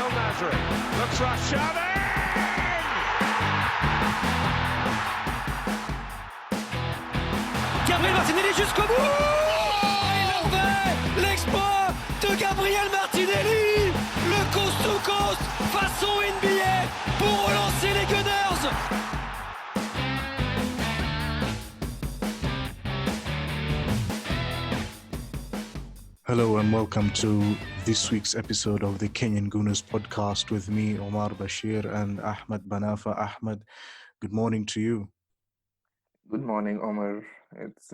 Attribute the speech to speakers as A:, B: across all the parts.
A: El Nasri looks Rashad in!
B: Gabriel Martinelli jusqu'au bout. Oh, il a fait l'exploit de Gabriel Martinelli, le coast to coast façon NBA pour relancer les Gunners.
C: Hello and welcome to this week's episode of the Kenyan Gunners podcast with me, Omar Bashir, and Ahmad Banafa. Ahmad, good morning to you.
D: Good morning, Omar. It's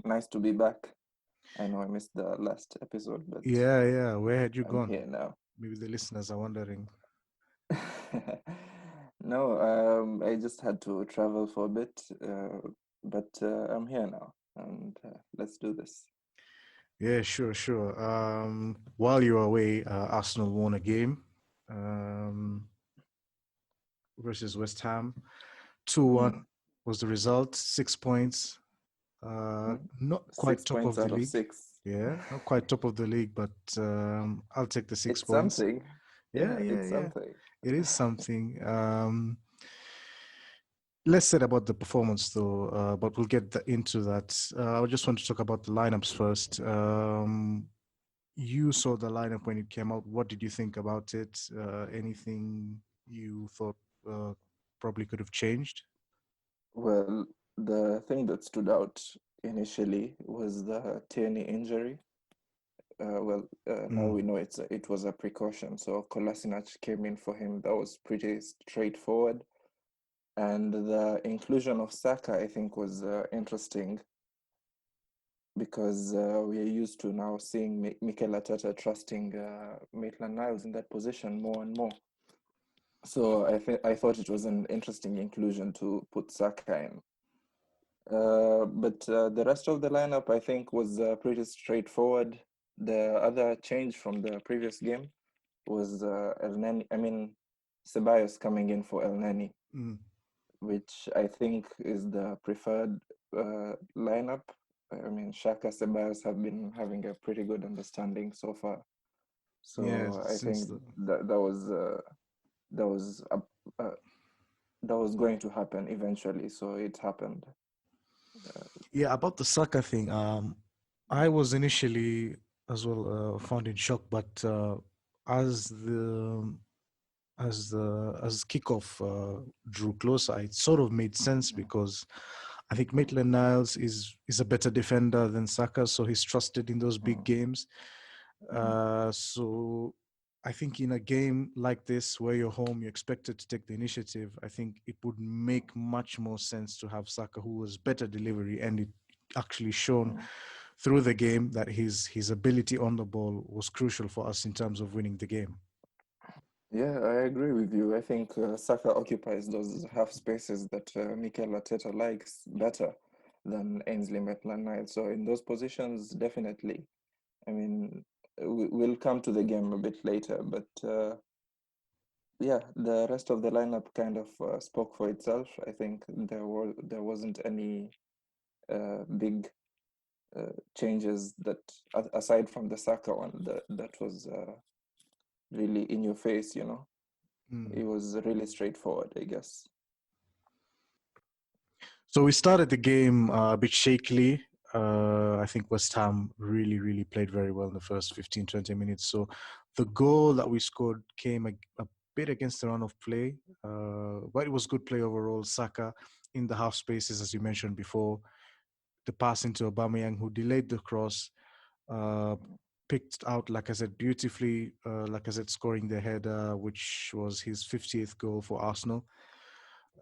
D: nice to be back. I know I missed the last episode, but
C: Yeah. Where had you
D: I'm
C: gone?
D: here now.
C: Maybe the listeners are wondering.
D: No, I just had to travel for a bit, but I'm here now, and let's do this.
C: Yeah, sure. While you were away, Arsenal won a game versus West Ham. 2-1 was the result, 6 points. Not quite
D: 6
C: top
D: points
C: of the
D: out of
C: league.
D: 6.
C: Yeah, not quite top of the league, but I'll take the 6
D: It's
C: points.
D: something. It's
C: Yeah.
D: something.
C: It is something. Less said about the performance, though, but we'll get into that. I just want to talk about the lineups first. You saw the lineup when it came out. What did you think about it? Anything you thought probably could have changed?
D: Well, the thing that stood out initially was the Tierney injury. Now we know it was a precaution. So Kolasinac came in for him. That was pretty straightforward. And the inclusion of Saka, I think, was interesting because we are used to now seeing Mikel Arteta trusting Maitland-Niles in that position more and more. So I thought it was an interesting inclusion to put Saka in. But the rest of the lineup, I think, was pretty straightforward. The other change from the previous game was Ceballos coming in for El Neni, which I think is the preferred lineup. I mean, Xhaka, Ceballos have been having a pretty good understanding so far. So I think that was going to happen eventually. So it happened.
C: Yeah, about the Saka thing, I was initially as well found in shock, but as kickoff drew closer, it sort of made sense because I think Maitland-Niles is a better defender than Saka, so he's trusted in those big games. So I think in a game like this, where you're home, you're expected to take the initiative. I think it would make much more sense to have Saka, who was better delivery, and it actually shown through the game that his ability on the ball was crucial for us in terms of winning the game.
D: Yeah, I agree with you. I think Saka occupies those half spaces that Mikel Arteta likes better than Ainsley Maitland-Niles. So in those positions, definitely. I mean, we'll come to the game a bit later, but the rest of the lineup kind of spoke for itself. I think there wasn't any big changes that aside from the Saka one that was really in your face, you know. It was really straightforward, I guess.
C: So we started the game a bit shakily. I think West Ham really played very well in the first 15, 20 minutes. So the goal that we scored came a bit against the run of play, but it was good play overall. Saka in the half spaces, as you mentioned before, the pass into Aubameyang, who delayed the cross, picked out Lacazette beautifully, Lacazette scoring the header, which was his 50th goal for Arsenal.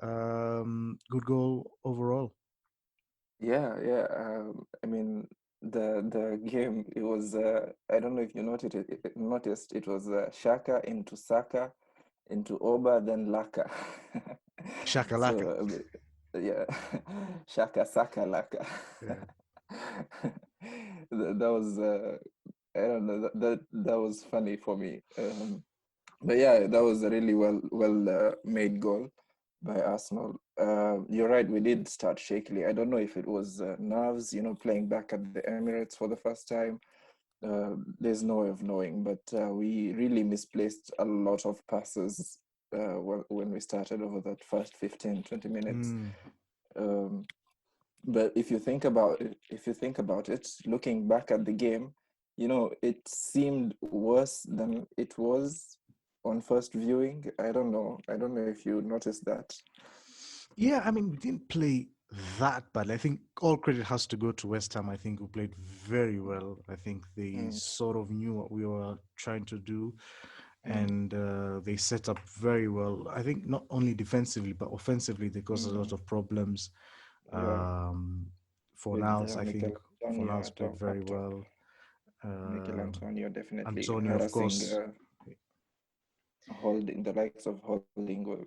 C: Good goal overall.
D: Yeah. I mean, the game, it was I don't know if you noticed it was Xhaka into Saka into Oba, then Laka.
C: Shaka Laka.
D: Yeah, Xhaka Saka Laka.
C: Yeah.
D: That was I don't know, that was funny for me. But yeah, that was a really well made goal by Arsenal. You're right, we did start shakily. I don't know if it was nerves, playing back at the Emirates for the first time, there's no way of knowing, but we really misplaced a lot of passes when we started over that first 15, 20 minutes. But if you think about it, looking back at the game, it seemed worse than it was on first viewing. I don't know if you noticed that.
C: Yeah, I mean, we didn't play that bad. I think all credit has to go to West Ham. I think we played very well. I think they sort of knew what we were trying to do, and they set up very well. I think not only defensively but offensively they caused a lot of problems.
D: Yeah,
C: Fornals,
D: with
C: I think
D: Mikel
C: Fornals played
D: Antonio
C: very
D: up top.
C: well.
D: Mikel Antonio definitely
C: Antonio, of
D: harassing,
C: course.
D: Holding, the likes of Holding.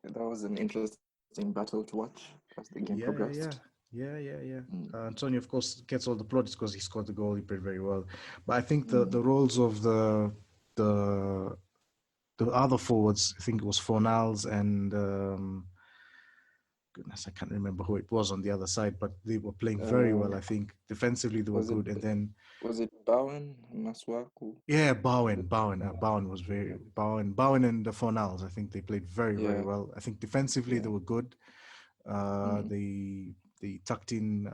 D: That was an interesting battle to watch as the game progressed.
C: Yeah. Antonio, of course, gets all the plaudits because he scored the goal. He played very well. But I think the roles of the other forwards, I think it was Fornals and goodness, I can't remember who it was on the other side, but they were playing very well. I think defensively they were good, and then
D: was it Bowen, Maswaku?
C: yeah, Bowen was very Bowen and the Fornals. I think they played very well. I think defensively they were good. They tucked in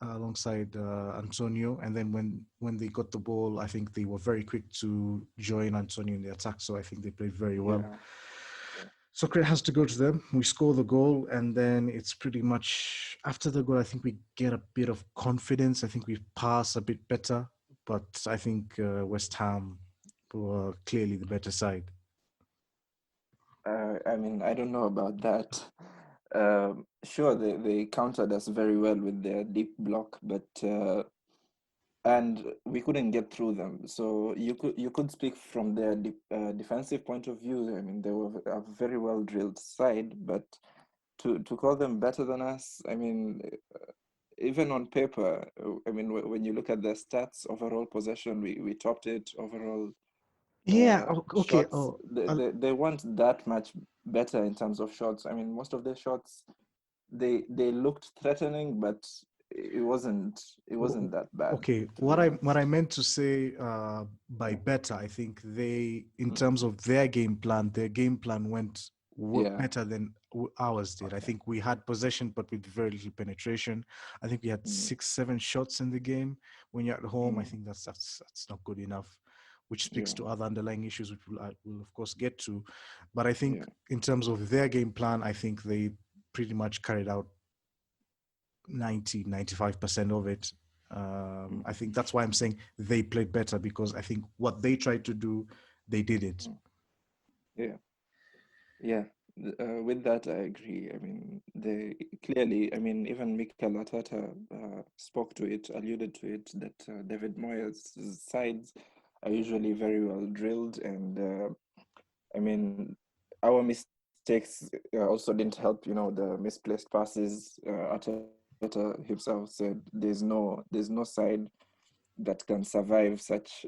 C: alongside Antonio, and then when they got the ball, I think they were very quick to join Antonio in the attack. So I think they played very well. So credit has to go to them. We score the goal, and then it's pretty much after the goal. I think we get a bit of confidence. I think we pass a bit better, but I think West Ham were clearly the better side.
D: I mean, I don't know about that. Sure, they countered us very well with their deep block, but and we couldn't get through them. So you could speak from their defensive point of view. I mean, they were a very well drilled side, but to call them better than us, I mean, even on paper, I mean, when you look at their stats, overall possession, we topped it. Overall
C: Okay.
D: shots, they weren't that much better in terms of shots. I mean, most of their shots, they looked threatening, but it wasn't that bad.
C: Okay, what I meant to say by better, I think they, in terms of their game plan went better than ours did. I think we had possession, but with very little penetration. I think we had 6-7 shots in the game. When you're at home, I think that's not good enough, which speaks to other underlying issues, which we'll of course get to. But I think in terms of their game plan, I think they pretty much carried out 95% of it. I think that's why I'm saying they played better, because I think what they tried to do, they did it.
D: Yeah. With that, I agree. I mean, they clearly, I mean, even Mikel Arteta spoke to it, alluded to it, that David Moyes' sides are usually very well drilled, and I mean, our mistakes also didn't help. The misplaced passes. Arteta himself said, "There's no side that can survive such."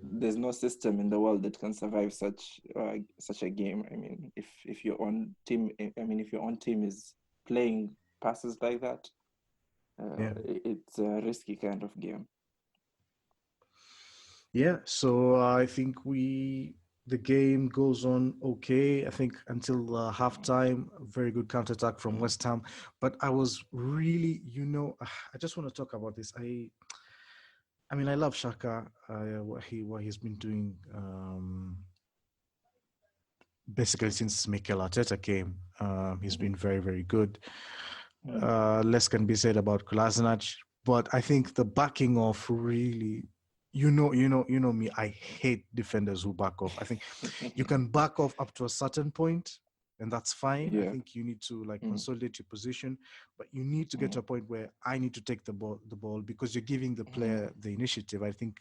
D: There's no system in the world that can survive such a game. I mean, if your own team, if your own team is playing passes like that, it's a risky kind of game.
C: Yeah, so I think the game goes on okay. I think until halftime, very good counterattack from West Ham. But I was really, I just want to talk about this. I mean, I love Shaka, what he's been doing basically since Mikel Arteta came. He's been very, very good. Less can be said about Kolasinac, but I think the backing off really, you know me, I hate defenders who back off. I think you can back off up to a certain point, and that's fine. I think you need to consolidate your position, but you need to get to a point where I need to take the ball because you're giving the player the initiative. I think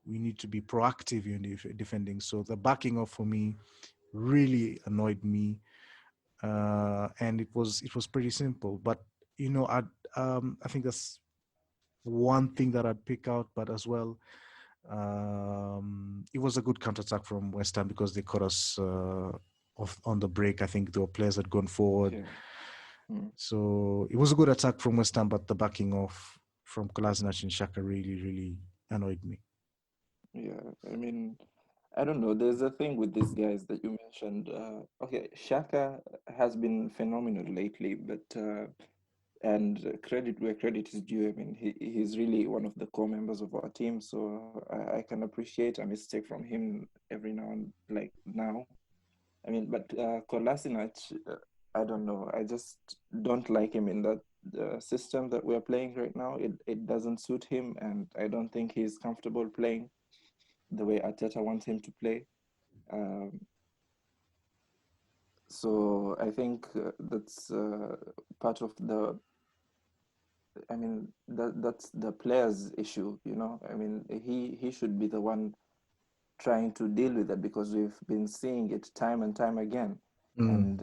C: we need to be proactive in defending. So the backing off for me really annoyed me, and it was pretty simple. But I think that's one thing that I'd pick out. But as well, it was a good counterattack from West Ham because they caught us off on the break. I think the players had gone forward, so it was a good attack from West Ham. But the backing off from Kolasinac and Xhaka really annoyed me.
D: Yeah, I mean, I don't know. There's a thing with these guys that you mentioned. Okay, Shaka has been phenomenal lately, but and credit where credit is due. I mean, he's really one of the core members of our team, so I can appreciate a mistake from him every now and like now. I mean, but Kolasinac, I don't know. I just don't like him in that system that we're playing right now. It doesn't suit him, and I don't think he's comfortable playing the way Arteta wants him to play. Um, so I think that's part of the. I mean, that's the player's issue. You know, I mean, he should be the one trying to deal with it because we've been seeing it time and time again, and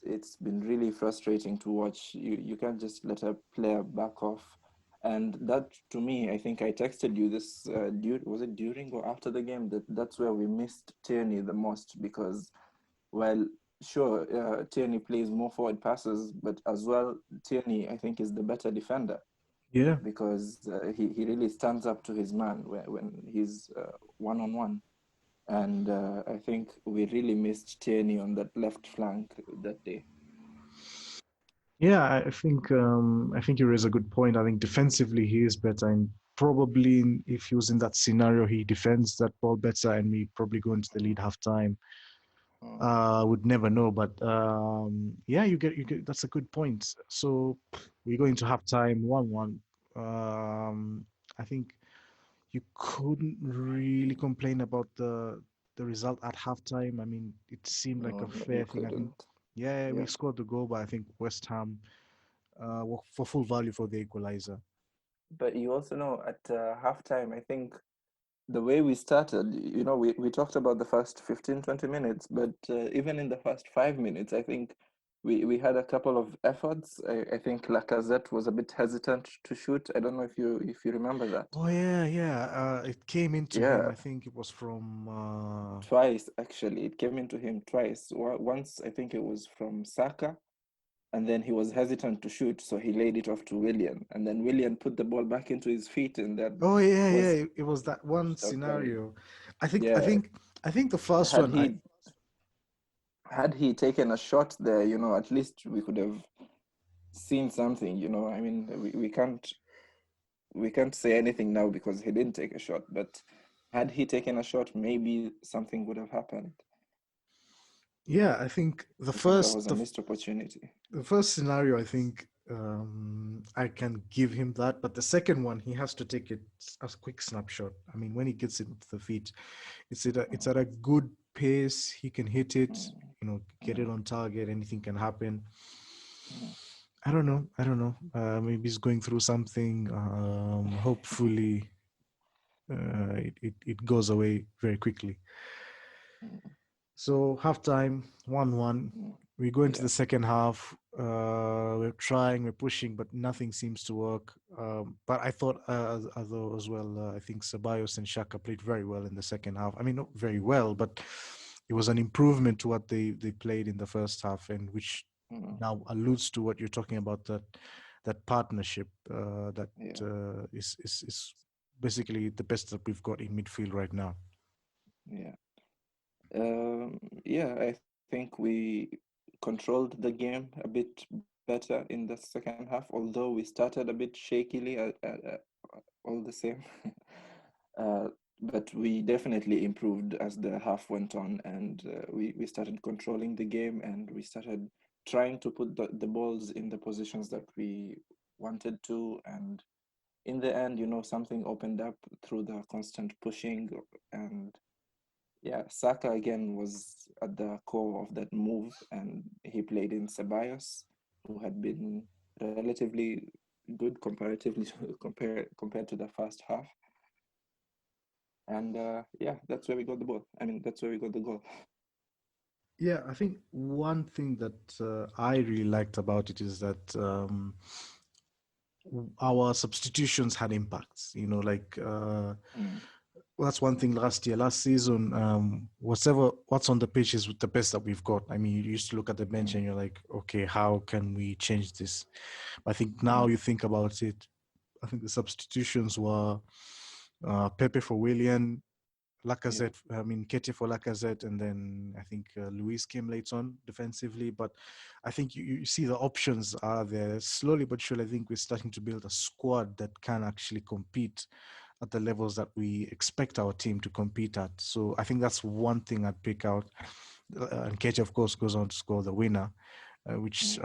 D: it's been really frustrating to watch. You can't just let a player back off, and that to me, I think I texted you this. Was it during or after the game that's where we missed Tierney the most because, well, sure, Tierney plays more forward passes, but as well, Tierney I think is the better defender
C: Yeah.
D: because he really stands up to his man when he's one on one. And I think we really missed Tierney on that left flank that day.
C: Yeah, I think you raise a good point. I think defensively he is better, and probably if he was in that scenario, he defends that ball better, and we probably go into the lead half time. Would never know, but yeah, you get that's a good point. So we go into half time 1-1. I think you couldn't really complain about the result at halftime. I mean, it seemed like a
D: No, you
C: fair thing. I think,
D: couldn't.
C: yeah, we
D: Yeah.
C: scored the goal, but I think West Ham were for full value for the equalizer.
D: But you also know at halftime, I think the way we started, you know, we talked about the first 15, 20 minutes, but even in the first 5 minutes, I think we had a couple of efforts. I think Lacazette was a bit hesitant to shoot. I don't know if you remember that.
C: Oh yeah. It came into him.
D: Yeah,
C: I think it was from.
D: twice actually. It came into him twice. Once I think it was from Saka, and then he was hesitant to shoot, so he laid it off to Willian, and then Willian put the ball back into his feet, and that
C: Oh yeah.
D: was
C: It was that one
D: outstanding.
C: scenario. I think. I
D: Yeah,
C: think. I think the first
D: had
C: one.
D: he taken a shot there, you know, at least we could have seen something. You know, I mean, we can't say anything now because he didn't take a shot, but had he taken a shot, maybe something would have happened.
C: Yeah, I think
D: I think that was a
C: the
D: missed opportunity.
C: the first scenario, I think I can give him that, but the second one, he has to take it as a quick snapshot. I mean, when he gets it to the feet, it's at a good pace. He can hit it, get it on target. Anything can happen. I don't know. Maybe he's going through something. Hopefully, it goes away very quickly. So halftime, 1-1. We go into the second half. We're trying, we're pushing, but nothing seems to work. But I thought, although as well, I think Ceballos and Xhaka played very well in the second half. I mean, not very well, but it was an improvement to what they played in the first half, and which now alludes to what you're talking about, that partnership is basically the best that we've got in midfield right now.
D: Yeah. Yeah, I think we controlled the game a bit better in the second half, although we started a bit shakily all the same. But we definitely improved as the half went on, and we started controlling the game, and we started trying to put the balls in the positions that we wanted to. And in the end, you know, something opened up through the constant pushing. And yeah, Saka again was at the core of that move, and he played in Ceballos, who had been relatively good comparatively compared to the first half. And yeah, that's where we got the ball. I mean, that's where we got the goal.
C: Yeah, I think one thing that I really liked about it is that our substitutions had impacts. That's one thing last season, what's on the pitch is the best that we've got. I mean, you used to look at the bench and you're like, okay, how can we change this? I think now you think about it, I think the substitutions were Pepe for Willian, Lacazette, Kete for Lacazette, and then I think Luis came late on defensively. But I think you see the options are there. Slowly but surely, I think we're starting to build a squad that can actually compete at the levels that we expect our team to compete at. So I think that's one thing I'd pick out. And Kete, of course, goes on to score the winner, which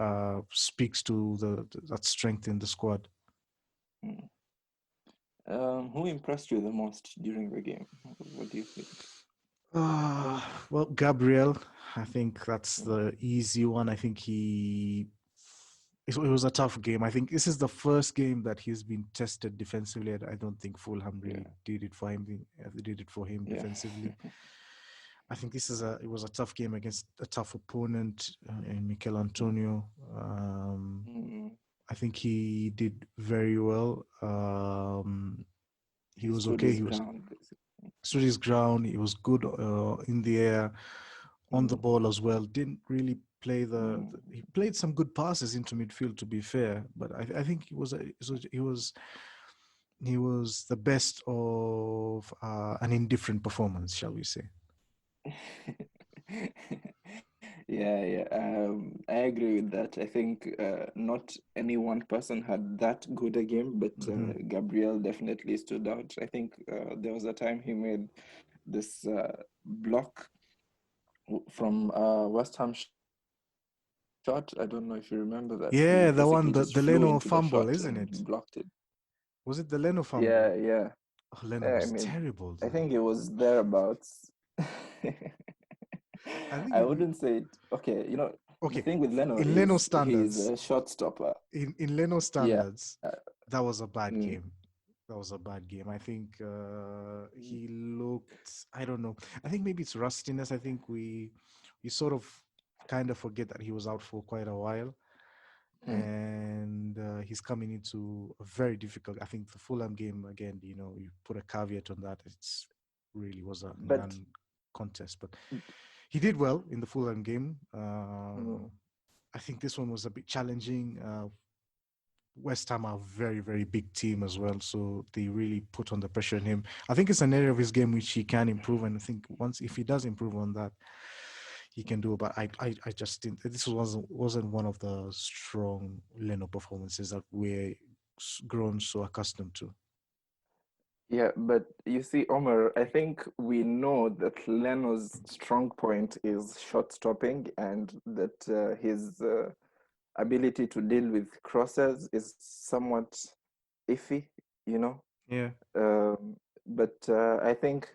C: speaks to that strength in the squad.
D: Who impressed you the most during the game? What do you think?
C: Well, Gabriel, I think that's the easy one. I think it was a tough game. I think this is the first game that he's been tested defensively. I don't think Fulham really did it for him. Did it for him defensively. I think it was a tough game against a tough opponent in Mikel Antonio. I think he did very well. He was okay. He stood his ground. He was good in the air, on the ball as well. Didn't really play he played some good passes into midfield, to be fair. But I think he was the best of an indifferent performance, shall we say?
D: I agree with that. I think not any one person had that good a game, but Gabriel definitely stood out. I think there was a time he made this block from West Ham shot. I don't know if you remember that.
C: Yeah,
D: the
C: one, the Leno fumble, isn't it?
D: Blocked it.
C: Was it the Leno fumble?
D: Yeah.
C: Oh, Leno was terrible.
D: I think it was thereabouts. I wouldn't say it. Okay, the thing with Leno
C: in
D: is
C: Leno standards,
D: he's a shot stopper.
C: In Leno standards, that was a bad game. That was a bad game. I think he looked, I don't know. I think maybe it's rustiness. I think we sort of kind of forget that he was out for quite a while. And he's coming into a very difficult, I think the Fulham game, again, you put a caveat on that. It's really was a non-contest. But he did well in the Fulham game. I think this one was a bit challenging. West Ham are a very, very big team as well, so they really put on the pressure on him. I think it's an area of his game which he can improve, and I think if he does improve on that, he can do it. But I just think this wasn't one of the strong Leno performances that we're grown so accustomed to.
D: Yeah, but you see, Omar, I think we know that Leno's strong point is shot stopping, and that his ability to deal with crosses is somewhat iffy,
C: Yeah.
D: But I think,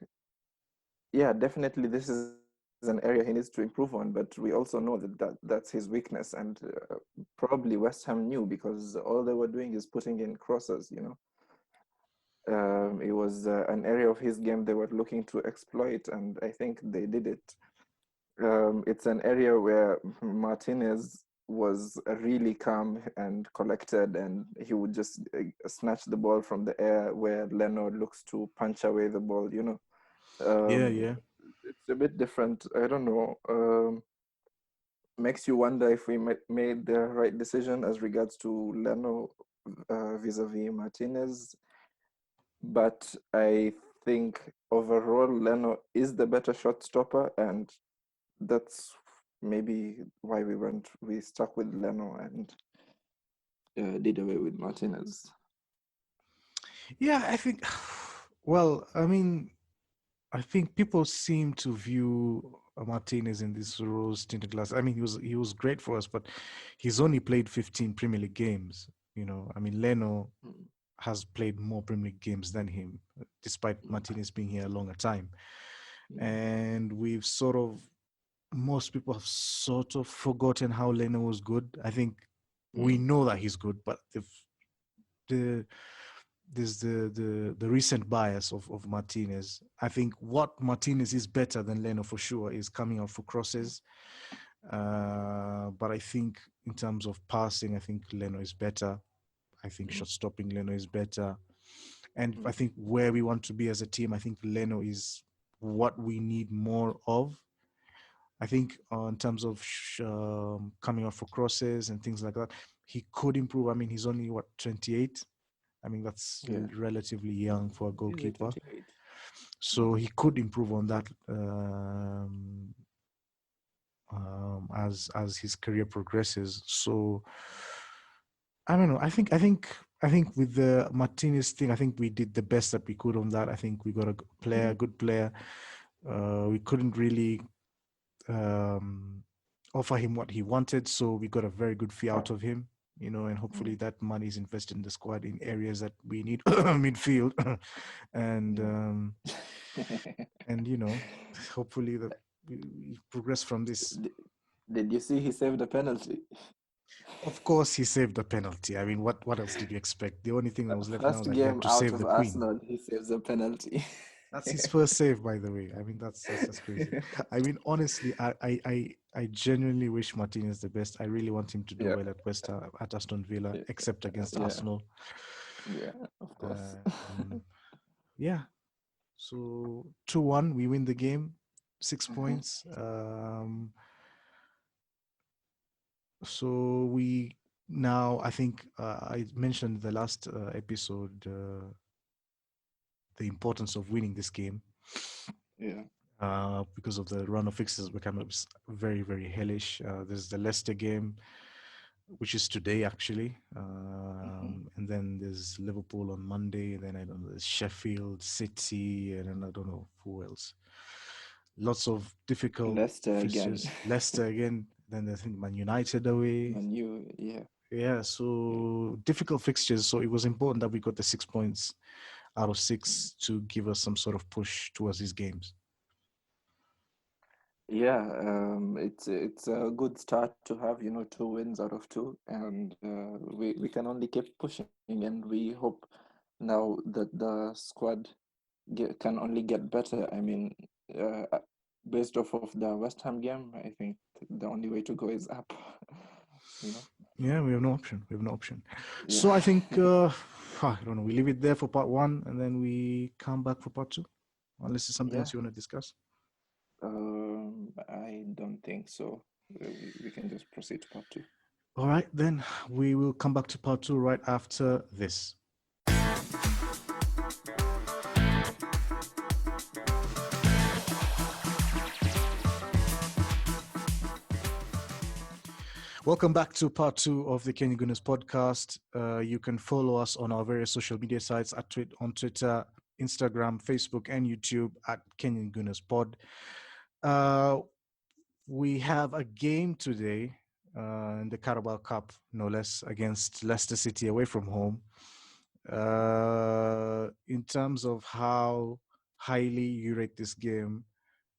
D: definitely this is an area he needs to improve on. But we also know that's his weakness, and probably West Ham knew, because all they were doing is putting in crosses, It was an area of his game they were looking to exploit, and I think they did it. It's an area where Martinez was really calm and collected, and he would just snatch the ball from the air, where Leno looks to punch away the ball,
C: Yeah.
D: It's a bit different. I don't know. Makes you wonder if we made the right decision as regards to Leno vis-a-vis Martinez. But I think overall Leno is the better shot stopper, and that's maybe why we stuck with Leno and did away with Martinez.
C: Yeah, I think, well, I think people seem to view Martinez in this rose-tinted glass. He was great for us, but he's only played 15 Premier League games. Leno has played more Premier League games than him, despite Martinez being here a longer time. And most people have sort of forgotten how Leno was good. I think we know that he's good, but there's the recent bias of Martinez. I think what Martinez is better than Leno for sure is coming out for crosses. But I think in terms of passing, I think Leno is better. I think shot stopping Leno is better. And I think where we want to be as a team, I think Leno is what we need more of. I think in terms of coming out for crosses and things like that, he could improve. He's only 28. I mean, that's
D: Yeah.
C: relatively young for a
D: He's
C: goalkeeper.
D: 28.
C: So he could improve on that as his career progresses. So I don't know. I think with the Martinez thing, I think we did the best that we could on that. I think we got a good player. We couldn't really offer him what he wanted, so we got a very good fee out of him. And hopefully that money is invested in the squad in areas that we need midfield, and hopefully that we progress from this.
D: Did you see he saved a penalty?
C: Of course, he saved the penalty. I mean, what else did you expect? The only thing that was left now is
D: First
C: that he had
D: game
C: to
D: out
C: save
D: of
C: the queen.
D: Arsenal, he saves a penalty.
C: That's his first save, by the way. I mean, that's crazy. I mean, honestly, I genuinely wish Martinez the best. I really want him to do
D: Yeah.
C: well at at Aston Villa,
D: Yeah.
C: except against
D: Yeah.
C: Arsenal.
D: Yeah, of course.
C: Yeah. So 2-1, we win the game, 6 points. So we now, I think I mentioned the last episode the importance of winning this game.
D: Yeah.
C: Because of the run of fixtures become very, very hellish. There's the Leicester game, which is today actually, and then there's Liverpool on Monday. And then I don't know, there's Sheffield City, and then I don't know who else. Lots of difficult
D: Leicester
C: fixtures.
D: again.
C: Leicester again. Then I think Man United away.
D: Man U, yeah.
C: Yeah, so difficult fixtures. So it was important that we got the 6 points out of 6 to give us some sort of push towards these games.
D: Yeah, it's a good start to have, 2 wins out of 2, and we can only keep pushing, and we hope now that the squad can only get better. I mean, based off of the West Ham game, I think the only way to go is up.
C: Yeah, we have no option.
D: Yeah.
C: So I think I don't know. We leave it there for part 1, and then we come back for part 2, unless there's something else you want to discuss.
D: I don't think so. We can just proceed to part 2.
C: All right, then we will come back to part 2 right after this. Welcome back to part 2 of the Kenyan Gunners podcast. You can follow us on our various social media sites on Twitter, Instagram, Facebook, and YouTube at Kenyan Gunners Pod. We have a game today in the Carabao Cup, no less, against Leicester City away from home. In terms of how highly you rate this game,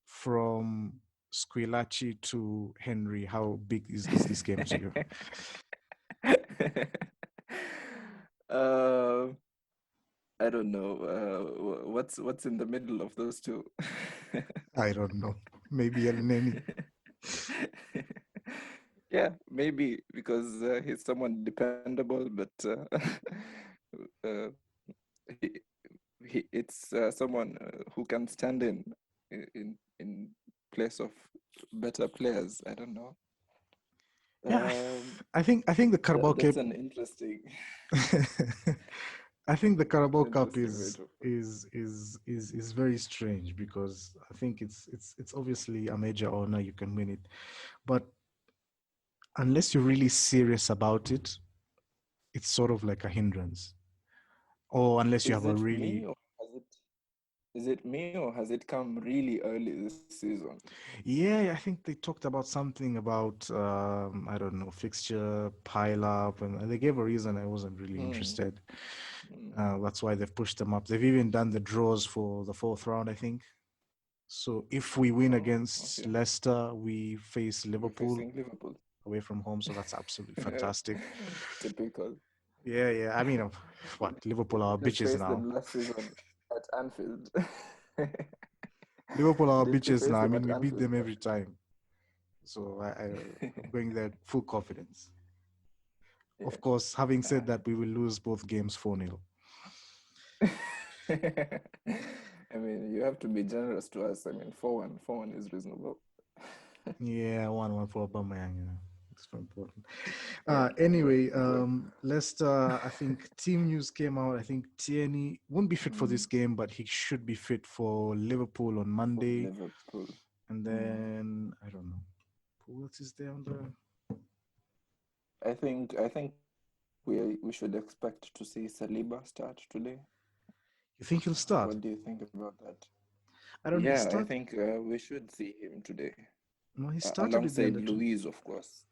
C: from Squillaci to Henry, how big is this game to you?
D: I don't know. What's in the middle of those two?
C: I don't know. Maybe El Neni.
D: Yeah, maybe because he's someone dependable, but it's someone who can stand in place of better players. I don't know.
C: Yeah, I think the Carabao Cup.
D: That's an interesting.
C: I think the Carabao Cup
D: interesting
C: is very strange, because I think it's obviously a major honor. You can win it, but unless you're really serious about it, it's sort of like a hindrance. Or unless you have a really.
D: Is it me, or has it come really early this season?
C: Yeah, I think they talked about something about I don't know, fixture pile up, and they gave a reason. I wasn't really interested. That's why they've pushed them up. They've even done the draws for the 4th round, I think. So if we win against Leicester, we face Liverpool away from home. So that's absolutely fantastic.
D: Typical.
C: Yeah. I mean, what, Liverpool are bitches now.
D: Them last season at Anfield.
C: Liverpool are bitches now. I mean, we beat them every time. So I'm going there full confidence. Yeah. Of course, having said that, we will lose both games 4-0.
D: I mean, you have to be generous to us. I mean, 4-1 is reasonable.
C: Yeah, 1-1 for Aubameyang. It's very important. Anyway, Leicester, I think team news came out. I think Tierney won't be fit for this game, but he should be fit for Liverpool on Monday.
D: Liverpool.
C: And then, I don't know. Who else is there on the...
D: I think we should expect to see Saliba start today.
C: You think he'll start?
D: What do you think about that?
C: I don't know.
D: Yeah, I think we should see him today.
C: No, he started
D: alongside Luis, of course.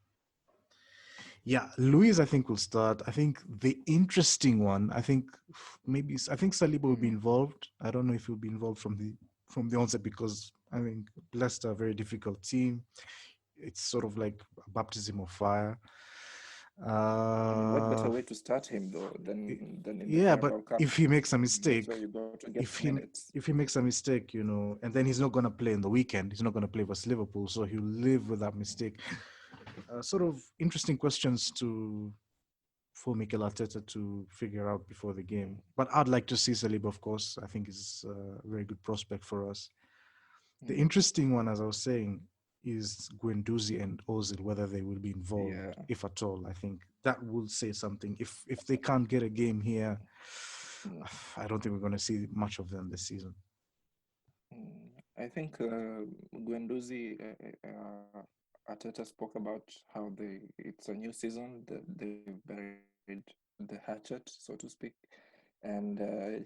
C: Yeah, Luis, I think, will start. I think the interesting one, I think Saliba will be involved. I don't know if he'll be involved from the onset because I think Leicester, a very difficult team. It's sort of like a baptism of fire.
D: What better way to start him though than in the Carabao Cup?
C: If he makes a mistake,
D: that's where you go to get
C: if he makes a mistake, and then he's not going to play in the weekend. He's not going to play versus Liverpool, so he'll live with that mistake. Sort of interesting questions for Mikel Arteta to figure out before the game. But I'd like to see Saliba, of course. I think is a very good prospect for us. The interesting one, as I was saying, is Guendouzi and Ozil, whether they will be involved, if at all. I think that will say something. If they can't get a game here, I don't think we're going to see much of them this season.
D: I think Guendouzi, Arteta spoke about how it's a new season, they've buried the hatchet, so to speak, and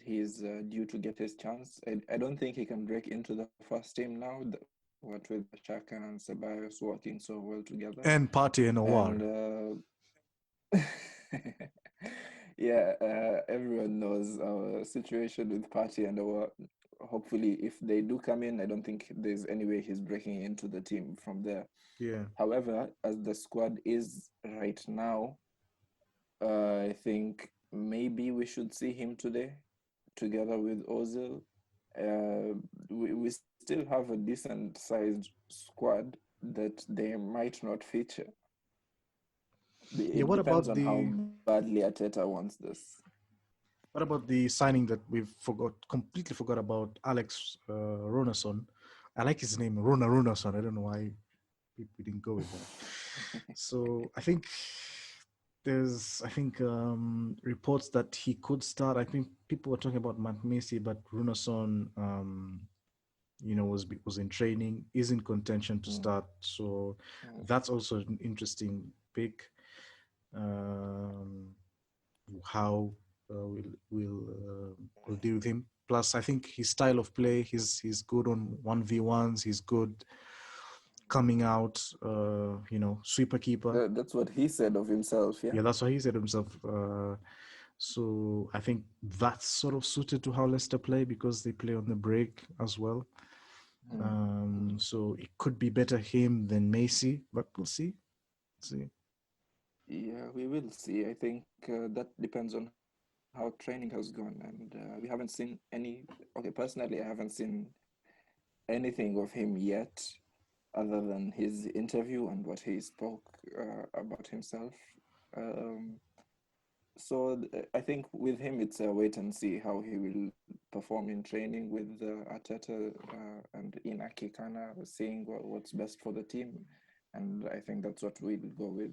D: he's due to get his chance. I don't think he can break into the first team now, what with Xhaka and Ceballos working so well together.
C: And Partey and Omar.
D: Everyone knows our situation with Partey and Omar. Hopefully, if they do come in, I don't think there's any way he's breaking into the team from there.
C: Yeah.
D: However, as the squad is right now, I think maybe we should see him today together with Ozil. We still have a decent sized squad that they might not feature. It depends on how badly Arteta wants this.
C: What about the signing that we've completely forgot about, Alex Runarsson? I like his name, Runarsson. I don't know why we didn't go with that. So I think there's reports that he could start. I think people were talking about Matt Macy, but Runarsson, was in training, is in contention to start. So that's also an interesting pick. How we'll deal with him. Plus, I think his style of play, he's good on 1v1s. He's good coming out, sweeper keeper.
D: That's what he said of himself. Yeah,
C: that's what he said of himself. So I think that's sort of suited to how Leicester play because they play on the break as well. So it could be better him than Macy, but we'll see.
D: Yeah, we will see. I think that depends on how training has gone, and we haven't seen any. Okay, personally, I haven't seen anything of him yet, other than his interview and what he spoke about himself. So I think with him, it's a wait and see how he will perform in training with Arteta and Inaki Kana, seeing what's best for the team, and I think that's what we'll go with.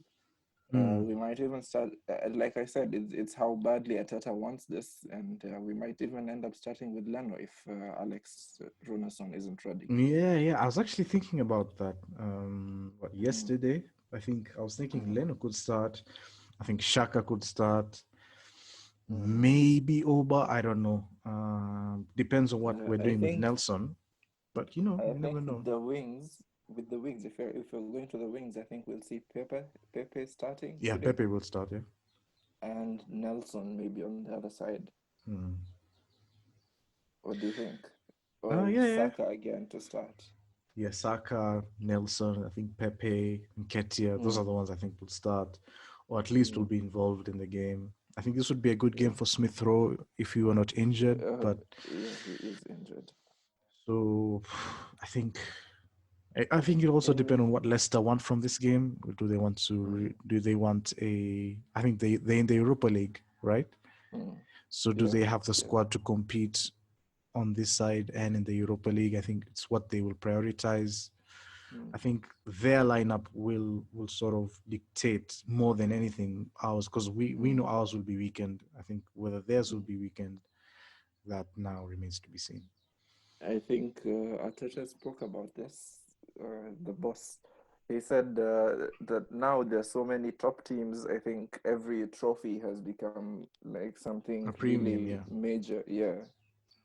D: We might even start, like I said, it's how badly Arteta wants this, and we might even end up starting with Leno if Alex Runarsson isn't ready.
C: Yeah. I was actually thinking about that. Yesterday? I think I was thinking Leno could start. I think Xhaka could start. Maybe Oba. I don't know. Depends on what we're doing with Nelson. But you never know.
D: With the wings, if we're going to the wings, I think we'll see Pepe starting.
C: Yeah, today. Pepe will start, yeah.
D: And Nelson maybe on the other side. What do you think? Or Saka again to start?
C: Yeah, Saka, Nelson, I think Pepe, Nketiah, those are the ones I think will start, or at least will be involved in the game. I think this would be a good game for Smith Rowe if he were not injured, but
D: he is injured.
C: So I think it'll also depend on what Leicester want from this game. Do they want to? Do they want a? I think they in the Europa League, right? So do they have the squad to compete on this side and in the Europa League? I think it's what they will prioritize. I think their lineup will sort of dictate more than anything ours, because we know ours will be weakened. I think whether theirs will be weakened, that now remains to be seen.
D: I think Arteta spoke about this, the boss. He said that now there's so many top teams. I think every trophy has become like something
C: A premium,
D: really
C: yeah.
D: major. Yeah.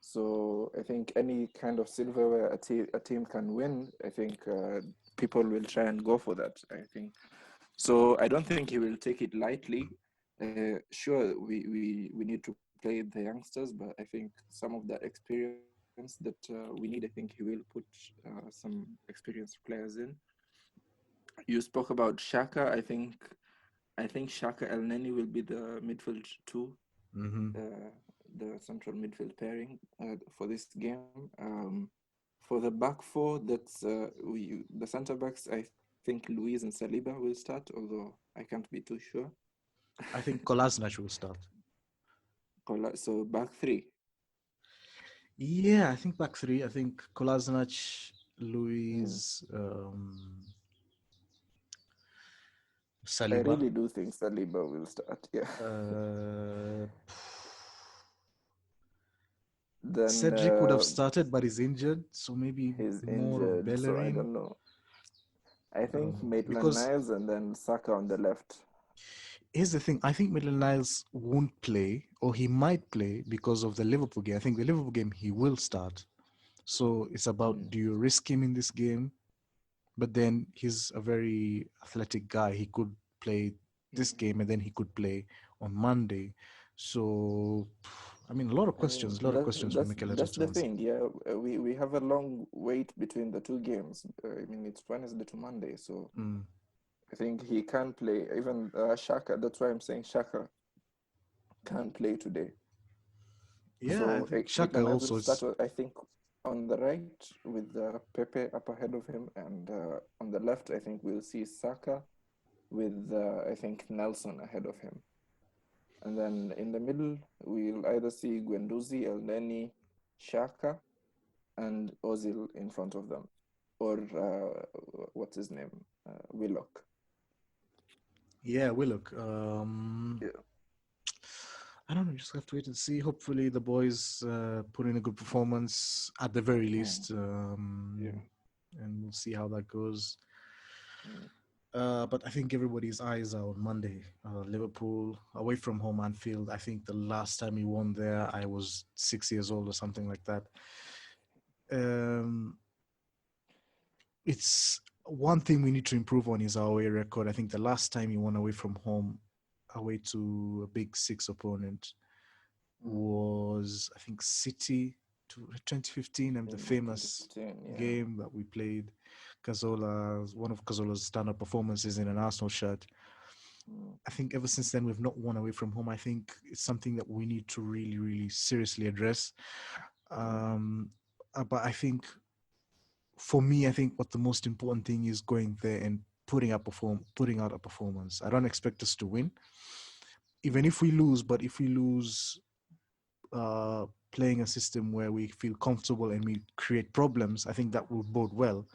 D: So I think any kind of silverware a team can win, I think people will try and go for that. I think so. I don't think he will take it lightly. Sure, we need to play the youngsters, but I think some of that experience that we need, I think he will put some experienced players in. You spoke about Shaka. I think Shaka El Neni will be the midfield two,
C: Mm-hmm.
D: the central midfield pairing for this game. For the back four, that's the center backs. I think Luis and Saliba will start, although I can't be too sure.
C: I think Kolasinac will start.
D: So back three.
C: Yeah, I think back three. I think Kolasinac, Luis,
D: I
C: Saliba.
D: really do think Saliba will start. Yeah.
C: Uh,
D: Then
C: Cedric would have started, but he's injured, so maybe
D: he's
C: more of
D: injured, so I
C: Bellerin.
D: don't know. I
C: I don't
D: think
C: know,
D: Maitland
C: because
D: Niles and then Saka on the left.
C: here's the thing. I think Maitland-Niles won't play, or he might play because of the Liverpool game. I think the Liverpool game he will start. So it's about, do you risk him in this game? But then he's a very athletic guy. He could play this game, and then he could play on Monday. So, I mean, a lot of
D: I mean,
C: questions for Mikel
D: that's
C: Arteta
D: the
C: on this.
D: thing. Yeah, we have a long wait between the two games. I mean, it's Wednesday to Monday, so
C: Mm.
D: I think he can play. Even Shaka. That's why I'm saying Shaka can play today.
C: Yeah, I
D: So
C: think Shaka
D: Maitland-Niles will
C: also
D: start,
C: is.
D: I think, on the right with Pepe up ahead of him, and on the left, I think we'll see Saka with I think Nelson ahead of him. And then in the middle, we'll either see Guendouzi, El Neni, Shaka, and Ozil in front of them, or what's his name, Willock.
C: Yeah, Willock.
D: Yeah.
C: I don't know. Just have to wait and see. Hopefully, the boys put in a good performance at the very least,
D: Yeah.
C: and we'll see how that goes.
D: Mm.
C: But I think everybody's eyes are on Monday. Liverpool away from home, Anfield. I think the last time we won there, I was 6 years old or something like that. Um, it's one thing we need to improve on is our away record. I think the last time we won away from home, away to a big six opponent, was I think City to 2015, and the famous
D: 2015, yeah.
C: game that we played. One of Cazorla's stand-up performances in an Arsenal shirt. I think ever since then we've not won away from home. I think it's something that we need to really, really seriously address. But I think, for me, I think what the most important thing is going there and putting out a performance. I don't expect us to win, even if we lose. But if we lose, playing a system where we feel comfortable and we create problems, I think that will bode well.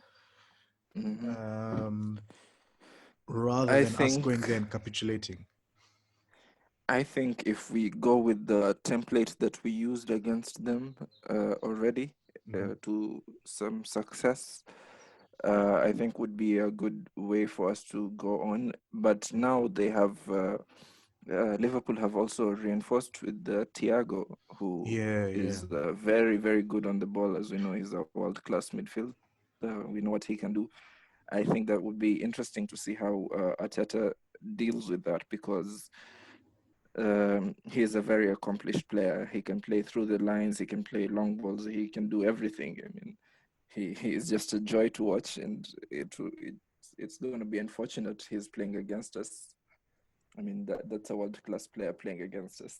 C: Rather
D: I
C: than us
D: think
C: going there and capitulating.
D: I think if we go with the template that we used against them already to some success, I think would be a good way for us to go on. But now they have Liverpool have also reinforced with Thiago, who is very, very good on the ball. As we know, he's a world-class midfield. We know what he can do. I think that would be interesting to see how Arteta deals with that, because he is a very accomplished player. He can play through the lines, he can play long balls, he can do everything. I mean, he is just a joy to watch, and it's going to be unfortunate he's playing against us. I mean, that's a world-class player playing against us.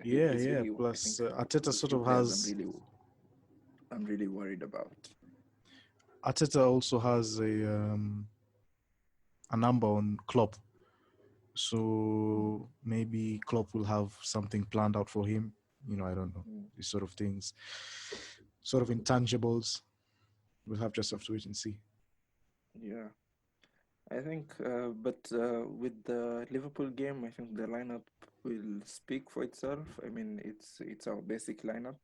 D: He's really,
C: Plus,
D: I think,
C: Arteta
D: the
C: sort
D: few
C: of
D: players
C: has.
D: I'm really worried about.
C: Arteta also has a number on Klopp, so maybe Klopp will have something planned out for him. I don't know, these sort of things, sort of intangibles. We'll just have to wait and see.
D: Yeah. I think, with the Liverpool game, I think the lineup will speak for itself. I mean, it's our basic lineup.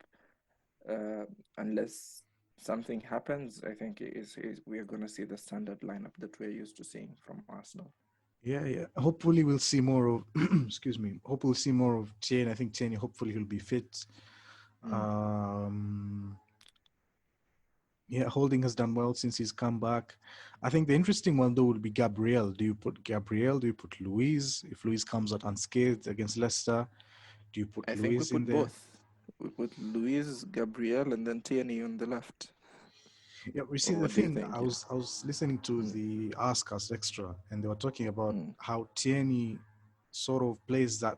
D: Uh, Unless something happens, I think is we are gonna see the standard lineup that we're used to seeing from Arsenal.
C: Yeah, yeah. Hopefully, we'll see more of. excuse me. Hopefully, we'll see more of Tierney. I think Tierney. Hopefully, he'll be fit.
D: Mm.
C: Um, yeah, Holding has done well since he's come back. I think the interesting one though will be Gabriel. Do you put Gabriel? Do you put Luis? If Luis comes out unscathed against Leicester, do you put
D: I think we
C: Luis in
D: put
C: there?
D: both. We put Luis, Gabriel, and then Tierney on the left.
C: Yeah, we see
D: Or
C: the
D: what do you
C: thing.
D: think?
C: I was listening to
D: Mm,
C: the Ask Us Extra, and they were talking about
D: mm,
C: how Tierney sort of plays that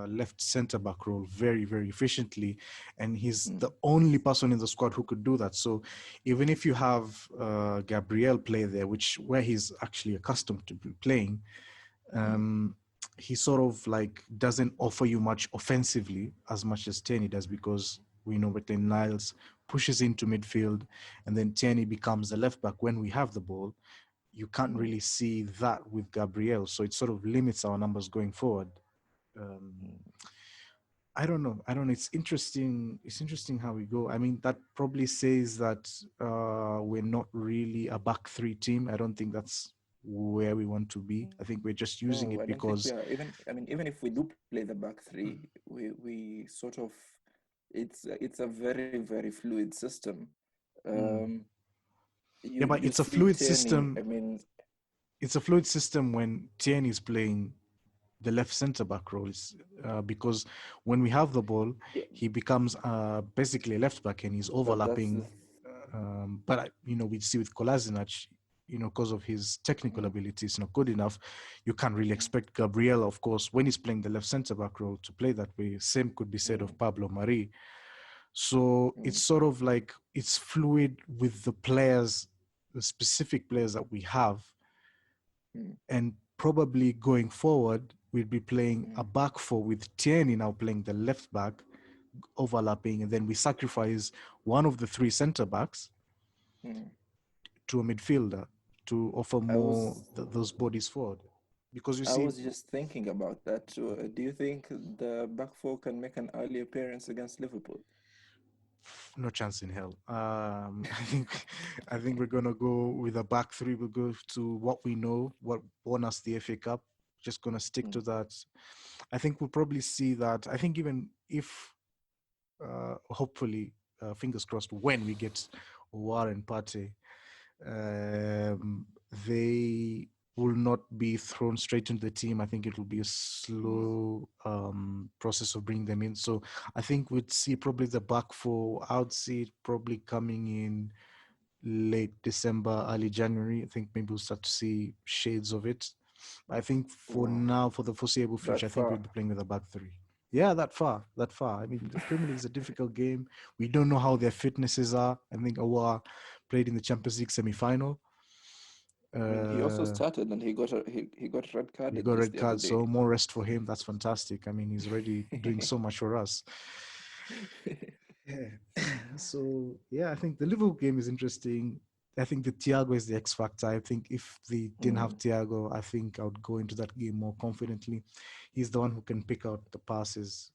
C: left centre back role very, very efficiently, and he's
D: mm,
C: the only person in the squad who could do that. So, even if you have Gabriel play there, which where he's actually accustomed to be playing,
D: mm,
C: um, he sort of like doesn't offer you much offensively as much as Tierney does, because we know Maitland Niles pushes into midfield and then Tierney becomes the left back when we have the ball. You can't
D: mm,
C: really see that with Gabriel, so it sort of limits our numbers going forward. Um,
D: mm.
C: I don't know. I don't know. It's interesting. It's interesting how we go. I mean, that probably says that we're not really a back three team. I don't think that's where we want to be. I think we're just using
D: No,
C: it
D: I don't think we
C: because
D: are. Even if we do play the back three, we sort of it's a very very fluid system.
C: mm,
D: Um,
C: yeah, but
D: you
C: it's a
D: see
C: fluid
D: Tierney.
C: system.
D: I mean,
C: It's a fluid system when Tierney is playing the left center back role, because when we have the ball,
D: yeah,
C: he becomes basically a left back and he's
D: but that's
C: overlapping. We see with Kolasinac, because of his technical
D: mm,
C: ability, it's not good enough. You can't really
D: mm,
C: expect Gabriel, of course, when he's playing the left center back role, to play that way. Same could be said
D: mm,
C: of Pablo Mari. So it's
D: mm,
C: sort of like it's fluid with the players, the specific players that we have,
D: mm,
C: and probably going forward, we'll be playing a
D: mm,
C: back four with Tierney now playing the left back, overlapping, and then we sacrifice one of the three center backs
D: mm.
C: to a midfielder to offer
D: I
C: more
D: was
C: those bodies forward. Because you
D: I
C: see,
D: was just thinking about that too. Do you think the back four can make an early appearance against Liverpool?
C: no chance in hell. I think we're gonna go with a back three. We'll go to what we know, what won us the FA Cup. Just gonna stick
D: Mm,
C: to that. I think we'll probably see that. I think even if hopefully, fingers crossed, when we get War and Pate, um, they will not be thrown straight into the team. I think it will be a
D: mm,
C: slow process of bringing them in. So I think we'd see probably the back four. I would see it probably coming in late December, early January. I think maybe we'll start to see shades of it. I think for
D: wow,
C: now, for the foreseeable
D: that
C: future, I think we'll
D: far.
C: be playing with a back three. Yeah, that far, that far. I mean, the Premier League is a difficult game. We don't know how their fitnesses are. I think Awa played in the Champions League semi-final.
D: I mean, he also
C: Uh,
D: started and he got red
C: he
D: carded
C: got a
D: just
C: red
D: the other
C: card,
D: day.
C: so more rest for him. That's fantastic. I mean, he's already doing so much for us. Yeah. So yeah, I think the Liverpool game is interesting. I think the Thiago is the X factor. I think if they didn't have
D: Mm,
C: Thiago, I think I would go into that game more confidently. He's the one who can pick out the passes,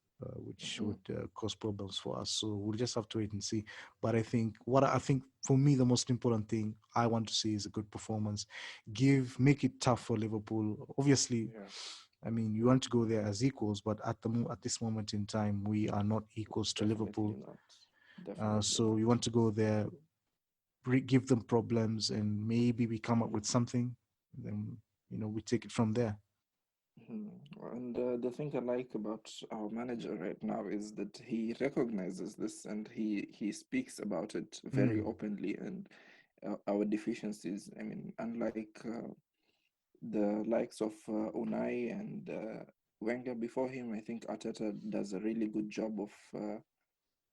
C: which
D: mm,
C: would cause problems for us. So we'll just have to wait and see. But I think for me, the most important thing I want to see is a good performance. Make it tough for Liverpool. Obviously,
D: yeah,
C: I mean, you want to go there as equals, but at this moment in time, we are not equals to
D: definitely
C: Liverpool.
D: not. Definitely
C: So
D: not.
C: you want to go there, give them problems, and maybe we come up
D: Mm,
C: with something. Then we take it from there.
D: mm. And the thing I like about our manager right now is that he recognizes this and he speaks about it very
C: Mm.
D: openly and our deficiencies. I mean, unlike the likes of Unai and Wenger before him, I think Arteta does a really good job of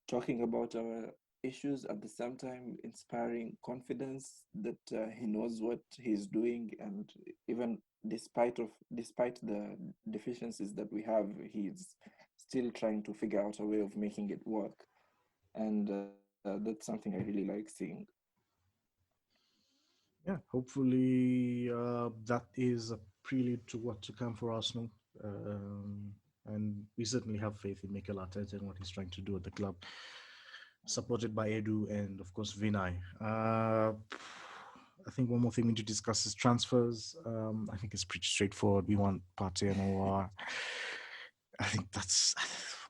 D: talking about our issues at the same time inspiring confidence that he knows what he's doing, and even despite the deficiencies that we have, he's still trying to figure out a way of making it work, and that's something I really like seeing.
C: Yeah, hopefully that is a prelude to what to come for Arsenal. Um, and we certainly have faith in Mikel Arteta and what he's trying to do at the club, supported by Edu and, of course, Vinay. I think one more thing we need to discuss is transfers. I think it's pretty straightforward. We want Partey and Omar. I think that's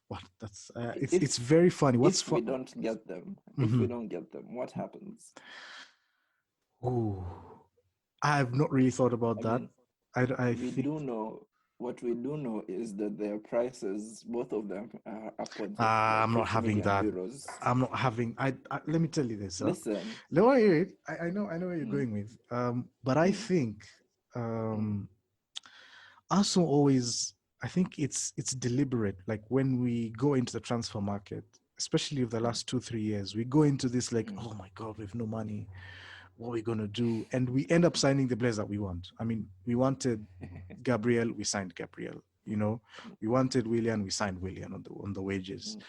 C: what that's. It's
D: If
C: very funny. What's
D: if we
C: fun?
D: don't get them,
C: Mm-hmm.
D: what happens?
C: Oh, I have not really thought about
D: I
C: that.
D: mean,
C: I
D: we
C: think
D: do know what we do know is that their prices, both of them, are upwards of like
C: I'm not
D: 50
C: having
D: million
C: that.
D: euros.
C: I'm not having. Let me tell you this.
D: Listen,
C: No, I hear it. I know where you're
D: mm,
C: going with. But I
D: mm,
C: think
D: mm,
C: Arsenal always. I think it's deliberate. Like when we go into the transfer market, especially of the
D: mm,
C: last 2-3 years, we go into this like,
D: mm.
C: oh my god, we've no money. What are we gonna do? And we end up signing the players that we want. I mean, we wanted Gabriel, we signed Gabriel. You know, we wanted Willian, we signed Willian on the wages.
D: Mm,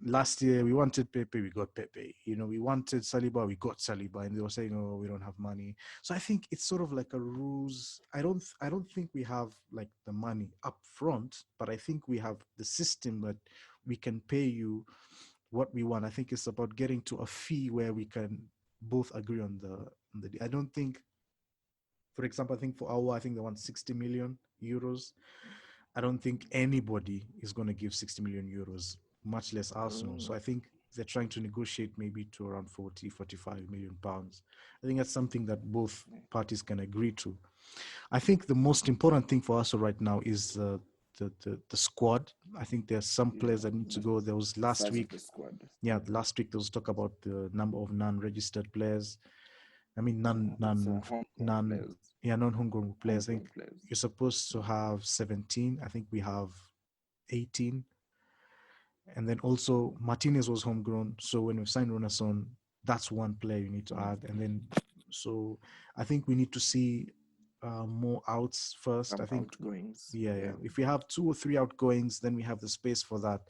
C: Last year we wanted Pepe, we got Pepe. You know, we wanted Saliba, we got Saliba, and they were saying, "Oh, we don't have money." So I think it's sort of like a ruse. I don't think we have like the money up front, but I think we have the system that we can pay you what we want. I think it's about getting to a fee where we can both agree on the. I don't think, for example, I think for our, I think they want 60 million euros. I don't think anybody is going to give 60 million euros, much less Arsenal. So
D: mm,
C: I think they're trying to negotiate maybe to around 40, 45 million pounds. I think that's something that both parties can agree to. I think the most important thing for us right now is the squad. I think there's some
D: yeah,
C: players that need to
D: the
C: go. There was last
D: size of
C: week,
D: the squad.
C: yeah, last week there was talk about the number of non-registered players. I mean,
D: It's homegrown players,
C: non-homegrown players. I think
D: homegrown players.
C: you're supposed to
D: Mm,
C: have 17. I think we have 18. And then also Martinez was homegrown. So when we signed Ronason, that's one player you need to
D: mm.
C: add. And then, so I think we need to see more outs first. I
D: Some
C: think,
D: outgoings.
C: yeah, yeah.
D: Yeah.
C: If we have 2 or 3 outgoings, then we have the space for that.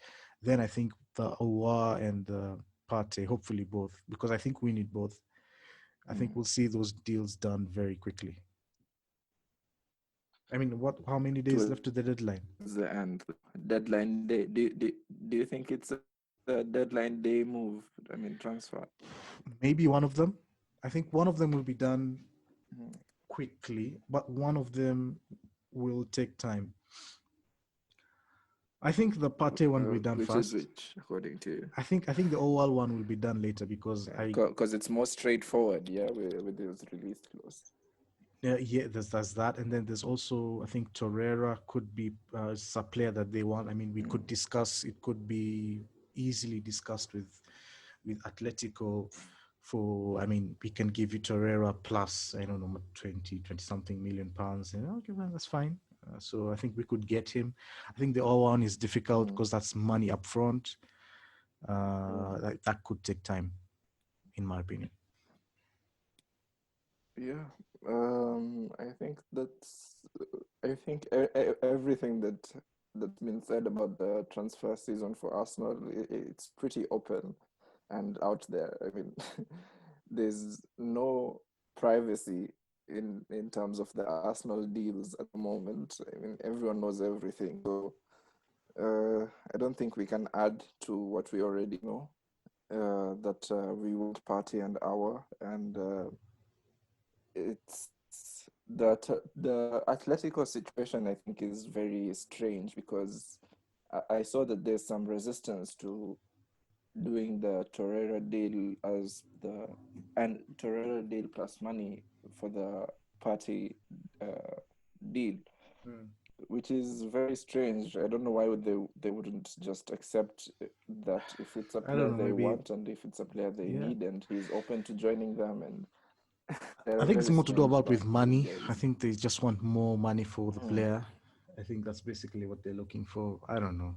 C: Then I think the Awa and the Partey, hopefully both, because I think we need both. I think
D: Mm.
C: we'll see those deals done very quickly. I mean, how many days left to the deadline?
D: Towards the end, deadline day. Do you think it's a deadline day move? I mean, transfer.
C: Maybe one of them. I think one of them will be done
D: Mm.
C: quickly, but one of them will take time. I think the Partey one will be done
D: Which is
C: fast.
D: which, according to you?
C: I think the OWAL one will be done later because
D: Because it's more straightforward, yeah, with those release clause.
C: yeah, there's that, and then there's also I think Torreira could be is a player that they want. I mean, we could discuss. It could be easily discussed with Atletico. For I mean, we can give you Torreira plus I don't know 20 something million pounds. And okay, well, that's fine. So I think we could get him. I think the all one is difficult because that's money up front. That could take time, in my opinion.
D: Yeah, I think that's. I think everything that's been said about the transfer season for Arsenal, it's pretty open and out there. I mean, there's no privacy in terms of the Arsenal deals at the moment. I mean, everyone knows everything. So I don't think we can add to what we already know. That we want Party and Hour, and it's the Atletico situation. I think is very strange because I saw that there's some resistance to doing the Torreira deal and Torreira deal plus money for the Party uh, deal, which is very strange. I don't know why they wouldn't just accept that if it's a
C: I don't
D: player
C: know.
D: they
C: Maybe
D: want and if it's a player they
C: yeah.
D: need and he's open to joining them, and they're
C: I
D: a
C: think it's
D: very
C: more to do
D: strange
C: about with
D: bunch, those
C: money. I
D: guys.
C: think they just want more money for the
D: Mm.
C: player. I think that's basically what they're looking for. I don't know.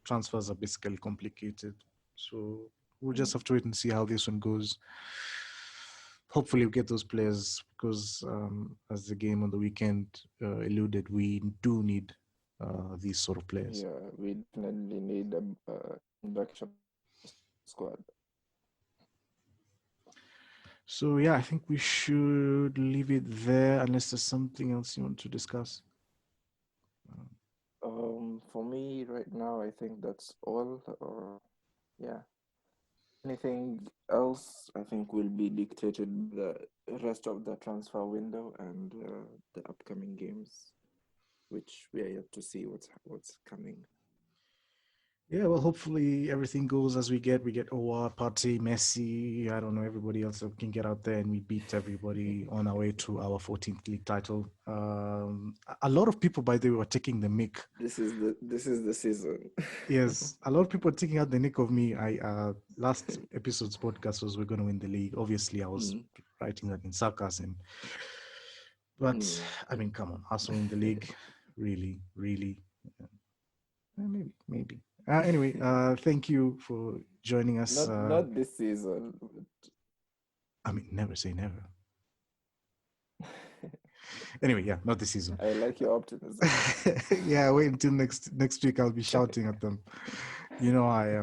C: Transfers are basically complicated, so we'll just have to wait and see how this one goes. Hopefully, we get those players because, as the game on the weekend alluded, we do need these sort of players.
D: Yeah, we definitely need a induction squad.
C: So yeah, I think we should leave it there unless there's something else you want to discuss.
D: For me right now, I think that's all. Yeah. Anything else, I think, will be dictated by the rest of the transfer window and the upcoming games, which we are yet to see what's coming.
C: Yeah, well, hopefully everything goes as we get. We get Owa, Partey, Messi. I don't know, everybody else that can get out there and we beat everybody on our way to our 14th league title. A lot of people, by the way, were taking the mick.
D: This is the season.
C: Yes, a lot of people are taking out the nick of me. Last episode's podcast was we're going to win the league. Obviously, I was writing that in sarcasm. But I mean, come on, Arsenal in the league, really, really, maybe. Anyway, thank you for joining us.
D: Not this season.
C: I mean, never say never. Anyway, yeah, not this season.
D: I like your optimism.
C: Yeah, wait until next week. I'll be shouting at them. You know how I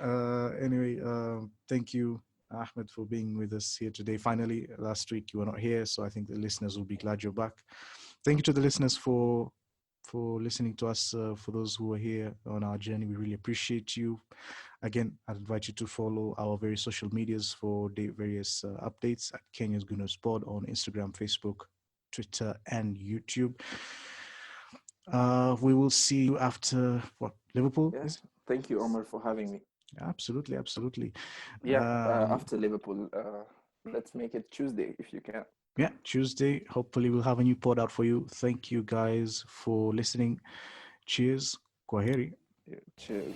C: am. Anyway, thank you, Ahmed, for being with us here today. Finally, last week you were not here, so I think the listeners will be glad you're back. Thank you to the listeners for listening to us. For those who are here on our journey, we really appreciate you. Again, I'd invite you to follow our various social medias for the various updates at Kenya's Gunners Pod on Instagram, Facebook, Twitter, and YouTube. We will see you after Liverpool?
D: Yes. Thank you, Omar, for having me.
C: Absolutely, absolutely.
D: Yeah, after Liverpool, let's make it Tuesday if you can.
C: Yeah, Tuesday. Hopefully, we'll have a new pod out for you. Thank you guys for listening. Cheers. Kwaheri.
D: Yeah, cheers.